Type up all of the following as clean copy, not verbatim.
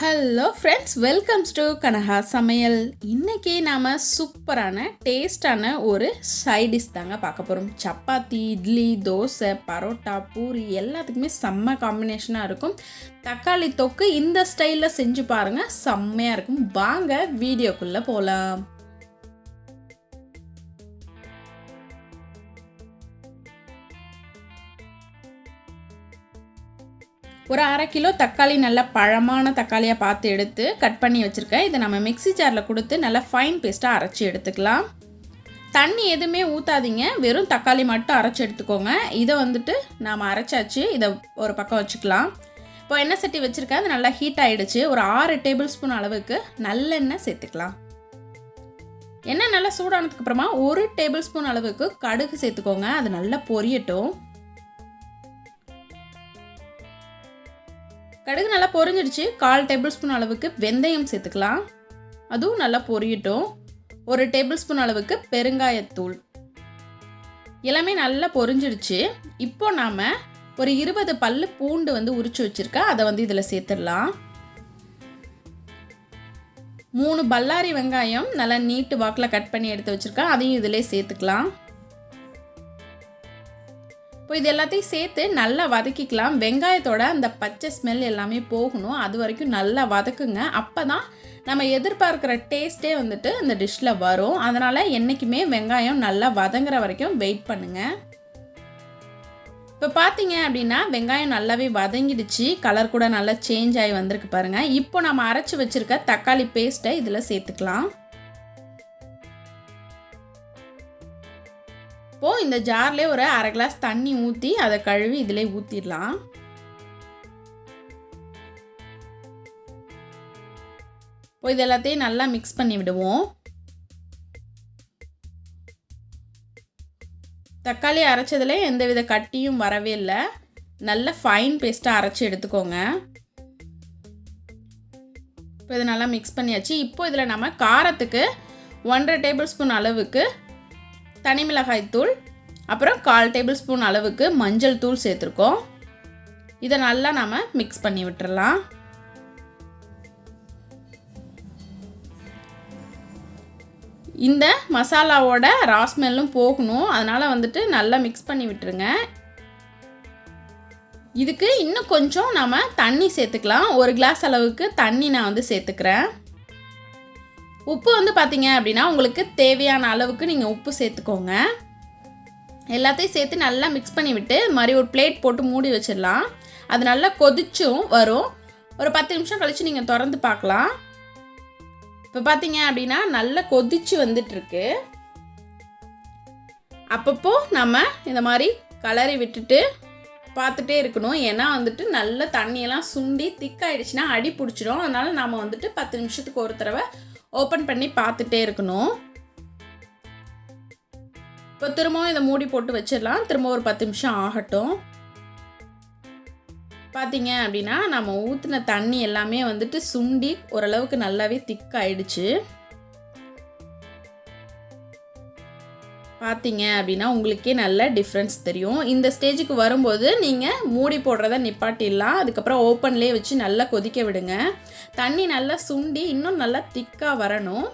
Hello friends, welcomes to Kanaka சமையல். இன்றைக்கி நாம் சூப்பரான டேஸ்டான ஒரு சைடிஷ் தாங்க பார்க்க போகிறோம். சப்பாத்தி, இட்லி, தோசை, பரோட்டா, பூரி எல்லாத்துக்குமே செம்ம காம்பினேஷனாக இருக்கும். தக்காளி தொக்கு இந்த ஸ்டைலில் செஞ்சு பாருங்கள், செம்மையாக இருக்கும். வாங்க வீடியோக்குள்ளே போகலாம். ஒரு 1/2 கிலோ தக்காளி நல்லா பழமான தக்காளியாக பார்த்து எடுத்து கட் பண்ணி வச்சுருக்கேன். இதை நம்ம மிக்ஸி ஜாரில் கொடுத்து நல்லா ஃபைன் பேஸ்ட்டாக அரைச்சி எடுத்துக்கலாம். தண்ணி எதுவுமே ஊற்றாதீங்க, வெறும் தக்காளி மட்டும் அரைச்சி எடுத்துக்கோங்க. இதை நாம் அரைச்சாச்சு. இதை ஒரு பக்கம் வச்சுக்கலாம். இப்போ எண்ணெய் சட்டி வச்சுருக்கேன், அது நல்லா ஹீட் ஆகிடுச்சு. ஒரு 6 டேபிள் ஸ்பூன் அளவுக்கு நல்லெண்ணெய் சேர்த்துக்கலாம். எண்ணெய் நல்லா சூடானதுக்கப்புறமா 1 டேபிள் ஸ்பூன் அளவுக்கு கடுகு சேர்த்துக்கோங்க. அது நல்லா பொரியட்டும். கடுகு நல்லா பொரிஞ்சிடுச்சு. 1/4 டேபிள் ஸ்பூன் அளவுக்கு வெந்தயம் சேர்த்துக்கலாம். அதுவும் நல்லா பொரியட்டும். 1 டேபிள் ஸ்பூன் அளவுக்கு பெருங்காயத்தூள். எல்லாமே நல்லா பொரிஞ்சிடுச்சு. இப்போ நாம் ஒரு 20 பல்லு பூண்டு உரிச்சு வச்சுருக்கேன், அதை இதில் சேர்த்துடலாம். 3 பல்லாரி வெங்காயம் நல்லா நீட்டு வாக்கில் கட் பண்ணி எடுத்து வச்சுருக்கேன், அதையும் இதிலே சேர்த்துக்கலாம். இப்போ இது எல்லாத்தையும் சேர்த்து நல்லா வதக்கிக்கலாம். வெங்காயத்தோட அந்த பச்சை ஸ்மெல் எல்லாமே போகணும், அது வரைக்கும் நல்லா வதக்குங்க. அப்போ தான் நம்ம எதிர்பார்க்குற டேஸ்ட்டே இந்த டிஷ்ஷில் வரும். அதனால் என்றைக்குமே வெங்காயம் நல்லா வதங்குற வரைக்கும் வெயிட் பண்ணுங்கள். இப்போ பார்த்தீங்க அப்படின்னா வெங்காயம் நல்லாவே வதங்கிடுச்சு. கலர் கூட நல்லா சேஞ்ச் ஆகி வந்திருக்கு பாருங்கள். இப்போ நம்ம அரைச்சி வச்சுருக்க தக்காளி பேஸ்ட்டை இதில் சேர்த்துக்கலாம். இப்போது இந்த ஜார்லேயே ஒரு 1/2 கிளாஸ் தண்ணி ஊற்றி அதை கழுவி இதிலே ஊற்றிடலாம். இப்போ இது எல்லாத்தையும் நல்லா மிக்ஸ் பண்ணி விடுவோம். தக்காளி அரைச்சதில் எந்தவித கட்டியும் வரவே இல்லை. நல்ல ஃபைன் பேஸ்ட்டாக அரைச்சி எடுத்துக்கோங்க. இப்போ இதை நல்லா மிக்ஸ் பண்ணியாச்சு. இப்போ இதில் நம்ம காரத்துக்கு 1.5 டேபிள் ஸ்பூன் அளவுக்கு தனி மிளகாய் தூள், அப்புறம் 1/4 டேபிள் ஸ்பூன் அளவுக்கு மஞ்சள் தூள் சேர்த்துருக்கோம். இதை நல்லா நம்ம மிக்ஸ் பண்ணி விட்டுறலாம். இந்த மசாலாவோட ரா ஸ்மெல்லும் போகணும், அதனால் நல்லா மிக்ஸ் பண்ணி விட்டுருங்க. இதுக்கு இன்னும் கொஞ்சம் நம்ம தண்ணி சேர்த்துக்கலாம். 1 கிளாஸ் அளவுக்கு தண்ணி நான் சேர்த்துக்கிறேன். உப்பு பார்த்தீங்க அப்படின்னா உங்களுக்கு தேவையான அளவுக்கு நீங்கள் உப்பு சேர்த்துக்கோங்க. எல்லாத்தையும் சேர்த்து நல்லா மிக்ஸ் பண்ணி விட்டு இது மாதிரி ஒரு பிளேட் போட்டு மூடி வச்சிடலாம். அது நல்லா கொதிச்சும் வரும். ஒரு 10 நிமிஷம் கழித்து நீங்கள் திறந்து பார்க்கலாம். இப்போ பார்த்தீங்க அப்படின்னா நல்லா கொதிச்சு வந்துட்டுருக்கு. அப்பப்போ நம்ம இந்த மாதிரி கலரி விட்டுட்டு பார்த்துட்டே இருக்கணும். ஏன்னா நல்ல தண்ணியெல்லாம் சுண்டி திக்காயிடுச்சுன்னா அடி பிடிச்சிடும். அதனால் நாம் 10 நிமிஷத்துக்கு ஒரு தடவை ஓப்பன் பண்ணி பார்த்துட்டே இருக்கணும். இப்போ திரும்பவும் இதை மூடி போட்டு வச்சிடலாம். திரும்ப ஒரு 10 நிமிஷம் ஆகட்டும். பார்த்தீங்க அப்படின்னா நம்ம ஊற்றின தண்ணி எல்லாமே சுண்டி ஓரளவுக்கு நல்லாவே திக்காயிடுச்சு. பார்த்தீங்க அப்படின்னா உங்களுக்கே நல்ல டிஃப்ரென்ஸ் தெரியும். இந்த ஸ்டேஜுக்கு வரும்போது நீங்கள் மூடி போடுறத நிப்பாட்டிடலாம். அதுக்கப்புறம் ஓப்பன்லேயே வச்சு நல்லா கொதிக்க விடுங்க. தண்ணி நல்லா சுண்டி இன்னும் நல்லா திக்காக வரணும்.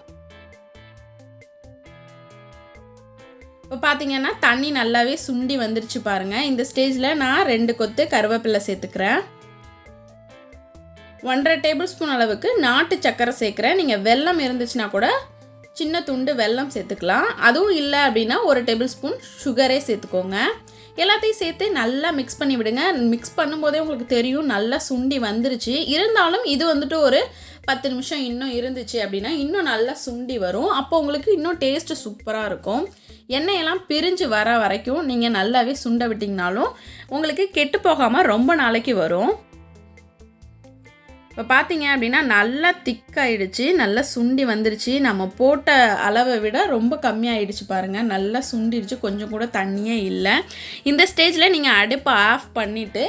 இப்போ பார்த்தீங்கன்னா தண்ணி நல்லாவே சுண்டி வந்துருச்சு பாருங்கள். இந்த ஸ்டேஜில் நான் 2 கொத்து கருவேப்பிலை சேர்த்துக்கிறேன். 1.5 டேபிள் ஸ்பூன் அளவுக்கு நாட்டு சர்க்கரை சேர்க்குறேன். நீங்கள் வெல்லம் இருந்துச்சுன்னா கூட சின்ன துண்டு வெல்லம் சேர்த்துக்கலாம். அதுவும் இல்லை அப்படின்னா 1 டேபிள் ஸ்பூன் சுகரே சேர்த்துக்கோங்க. எல்லாத்தையும் சேர்த்து நல்லா மிக்ஸ் பண்ணி விடுங்க. மிக்ஸ் பண்ணும்போதே உங்களுக்கு தெரியும் நல்லா சுண்டி வந்துருச்சு. இருந்தாலும் இது ஒரு 10 நிமிஷம் இன்னும் இருந்துச்சு அப்படின்னா இன்னும் நல்லா சுண்டி வரும். அப்போ உங்களுக்கு இன்னும் டேஸ்ட்டு சூப்பராக இருக்கும். எண்ணெயெல்லாம் பிரிஞ்சு வர வரைக்கும் நீங்கள் நல்லாவே சுண்ட விட்டிங்கனாலும் உங்களுக்கு கெட்டு போகாமல் ரொம்ப நாளைக்கு வரும். இப்போ பார்த்தீங்க அப்படின்னா நல்லா திக்காயிடுச்சு, நல்லா சுண்டி வந்துருச்சு. நம்ம போட்ட அளவை விட ரொம்ப கம்மியாகிடுச்சு பாருங்கள். நல்லா சுண்டிடுச்சு, கொஞ்சம் கூட தண்ணியே இல்லை. இந்த ஸ்டேஜில் நீங்கள் அடுப்பை ஆஃப் பண்ணிவிட்டு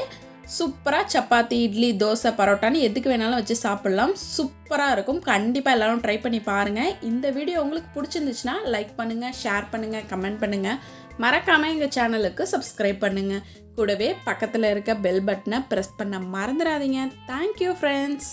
சூப்பராக சப்பாத்தி, இட்லி, தோசை, பரோட்டான்னு எதுக்கு வேணாலும் வச்சு சாப்பிட்லாம். சூப்பராக இருக்கும். கண்டிப்பாக எல்லோரும் ட்ரை பண்ணி பாருங்கள். இந்த வீடியோ உங்களுக்கு பிடிச்சிருந்துச்சுன்னா லைக் பண்ணுங்கள், ஷேர் பண்ணுங்கள், கமெண்ட் பண்ணுங்கள். மறக்காமல் எங்கள் சேனலுக்கு சப்ஸ்கிரைப் பண்ணுங்கள். கூடவே பக்கத்தில் இருக்க பெல் பட்டனை ப்ரெஸ் பண்ண மறந்துடாதீங்க. Thank you friends.